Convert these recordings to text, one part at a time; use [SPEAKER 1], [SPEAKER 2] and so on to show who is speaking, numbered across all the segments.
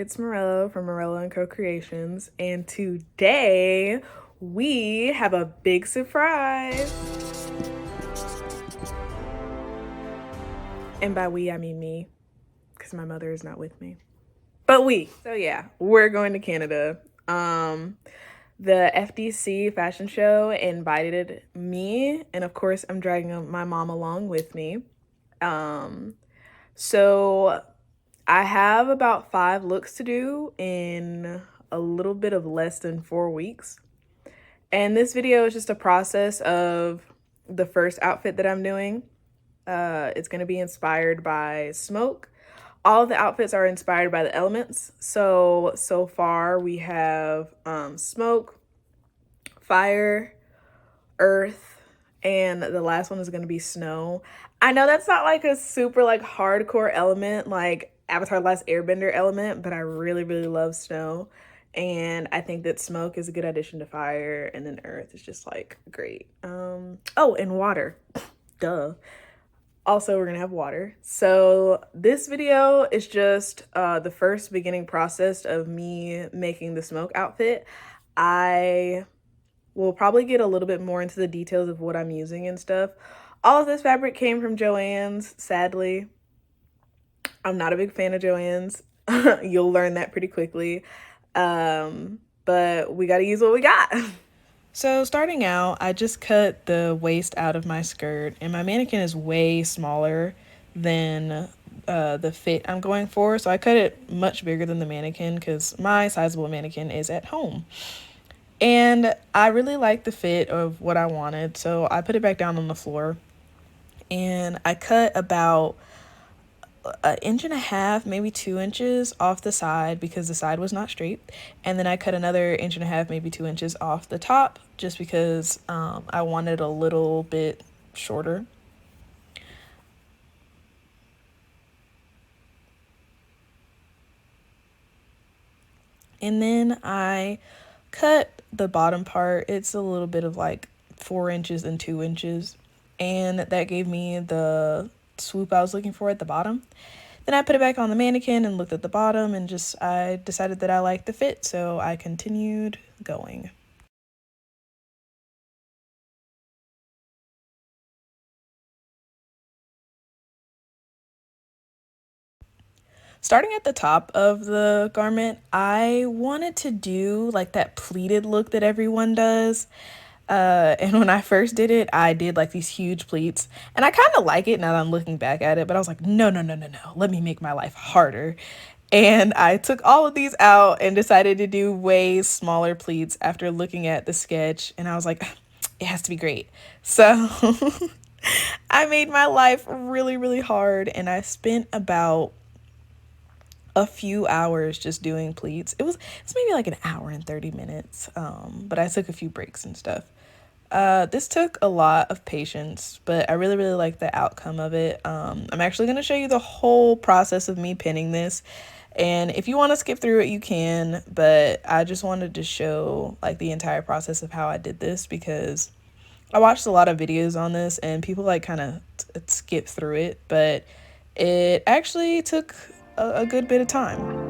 [SPEAKER 1] it's Morello from Morello & Co Creations, and today we have a big surprise. And by we, I mean me, because my mother is not with me. But we. So yeah, we're going to Canada. The FDC fashion show invited me, and of course I'm dragging my mom along with me. So I have about 5 looks to do in a little bit of less than 4 weeks. And this video is just a process of the first outfit that I'm doing. It's going to be inspired by smoke. All of the outfits are inspired by the elements. So far we have smoke, fire, earth, and the last one is going to be snow. I know that's not like a super like hardcore element like Avatar: The Last Airbender element, but I really love snow, and I think that smoke is a good addition to fire, and then earth is just like great. Oh, and water. Duh. Also, we're gonna have water. So this video is just the first beginning process of me making the smoke outfit. I will probably get a little bit more into the details of what I'm using and stuff. All of this fabric came from Joann's, sadly. I'm not a big fan of Joann's. You'll learn that pretty quickly. But we gotta use what we got. So starting out, I just cut the waist out of my skirt, and my mannequin is way smaller than the fit I'm going for. So I cut it much bigger than the mannequin because my sizable mannequin is at home. And I really liked the fit of what I wanted, so I put it back down on the floor. And I cut about 1.5 inches, maybe 2 inches off the side because the side was not straight. And then I cut another 1.5 inches, maybe 2 inches off the top just because I wanted a little bit shorter. And then I cut the bottom part. It's a little bit of like 4 inches and 2 inches. And that gave me the swoop I was looking for at the bottom. Then I put it back on the mannequin and looked at the bottom and I decided that I liked the fit, so I continued going. Starting at the top of the garment, I wanted to do like that pleated look that everyone does. And when I first did it, I did like these huge pleats, and I kind of like it now that I'm looking back at it, but I was like, no, let me make my life harder. And I took all of these out and decided to do way smaller pleats after looking at the sketch, and I was like, it has to be great. So I made my life really hard, and I spent about a few hours just doing pleats. It's maybe like 1 hour and 30 minutes, but I took a few breaks and stuff. This took a lot of patience, but I really like the outcome of it. I'm actually going to show you the whole process of me pinning this, and if you want to skip through it, you can, but I just wanted to show like the entire process of how I did this because I watched a lot of videos on this and people like kind of skip through it, but it actually took a good bit of time.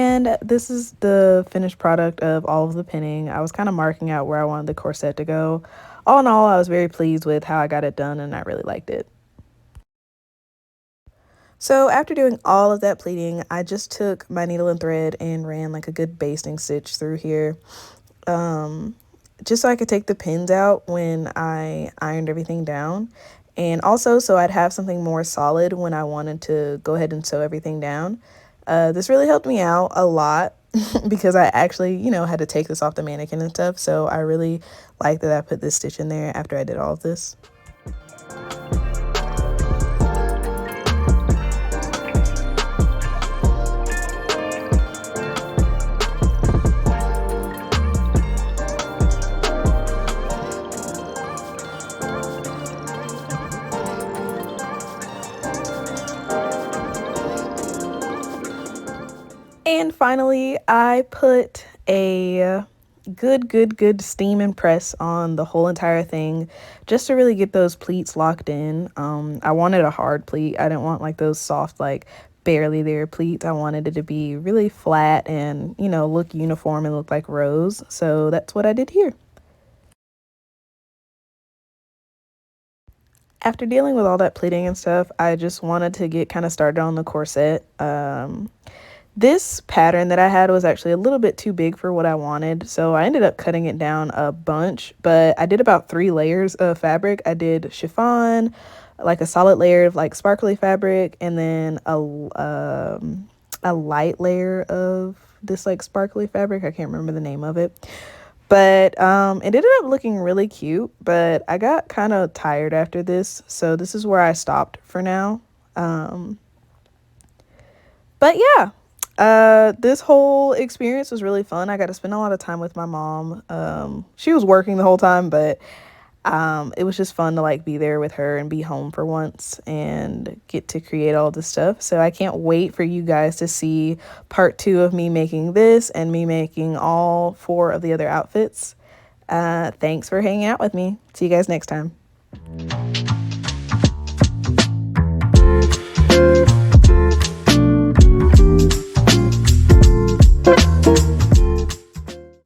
[SPEAKER 1] And this is the finished product of all of the pinning. I was kind of marking out where I wanted the corset to go. All in all, I was very pleased with how I got it done and I really liked it. So after doing all of that pleating, I just took my needle and thread and ran like a good basting stitch through here. Um, just so I could take the pins out when I ironed everything down. And also so I'd have something more solid when I wanted to go ahead and sew everything down. This really helped me out a lot because I actually, had to take this off the mannequin and stuff. So I really like that I put this stitch in there after I did all of this. And finally, I put a good steam and press on the whole entire thing just to really get those pleats locked in. I wanted a hard pleat. I didn't want like those soft, like barely there pleats. I wanted it to be really flat and, look uniform and look like rows. So that's what I did here. After dealing with all that pleating and stuff, I just wanted to get kind of started on the corset. This pattern that I had was actually a little bit too big for what I wanted, so I ended up cutting it down a bunch, but I did about 3 layers of fabric. I did chiffon, like a solid layer of like sparkly fabric, and then a light layer of this like sparkly fabric. I can't remember the name of it. But it ended up looking really cute, but I got kind of tired after this, so this is where I stopped for now. But yeah, this whole experience was really fun. I got to spend a lot of time with my mom. She was working the whole time, but it was just fun to like be there with her and be home for once and get to create all this stuff. So I can't wait for you guys to see part 2 of me making this and me making all 4 of the other outfits. Thanks for hanging out with me. See you guys next time.